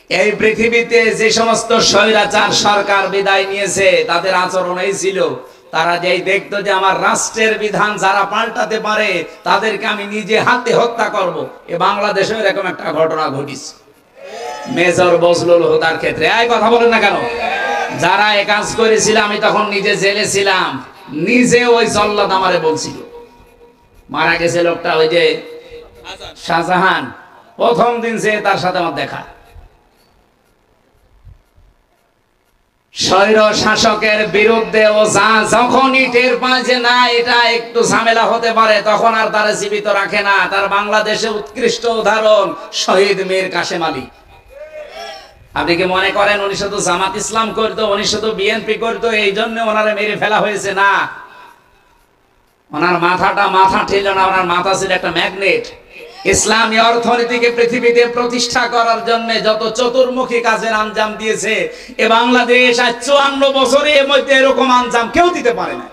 এই পৃথিবীতে যে সমস্ত স্বৈরাচার সরকার বিদায় নিয়েছে তাদের আচরণ এই ছিল, তারা যেই দেখতো যে আমার রাষ্ট্রের বিধান যারা পাল্টাতে পারে তাদেরকে আমি নিজে হাতে হত্যা করব। এ বাংলাদেশে এরকম একটা ঘটনা ঘটেছে মেজর বজলুল হুদার ক্ষেত্রে। এই কথা বলেন না কেন? যারা এ কাজ করেছিল আমি তখন নিজে জেলে ছিলাম, নিজে ওই জল্লাদ আমারে বলছিল। মারা গেছে লোকটা, ওই যে শাহজাহান, প্রথম দিন সে তার সাথে আমার দেখা। স্বৈর শাসকের বিরুদ্ধে ও যখনই টের পায় যে না এটা একটু ঝামেলা হতে পারে, তখন আর তারা জীবিত রাখে না। তার বাংলাদেশে উৎকৃষ্ট উদাহরণ শহীদ মীর কাশেম আলী। আপনি কি মনে করেন উনি শুধু জামাত ইসলাম করতো, উনি শুধু বিএনপি করতো এই জন্য ওনারে মেরে ফেলা হয়েছে? না, ওনার মাথা ছিল না, ওনার মাথা ছিল একটা ম্যাগনেট। ইসলামী অর্থনীতিকে পৃথিবীতে প্রতিষ্ঠা করার জন্য যত চতুর্মুখী কাজের আঞ্জাম দিয়েছে এ বাংলাদেশ আজ 54 বছরের মধ্যে এরকম আঞ্জাম কেউ দিতে পারে না।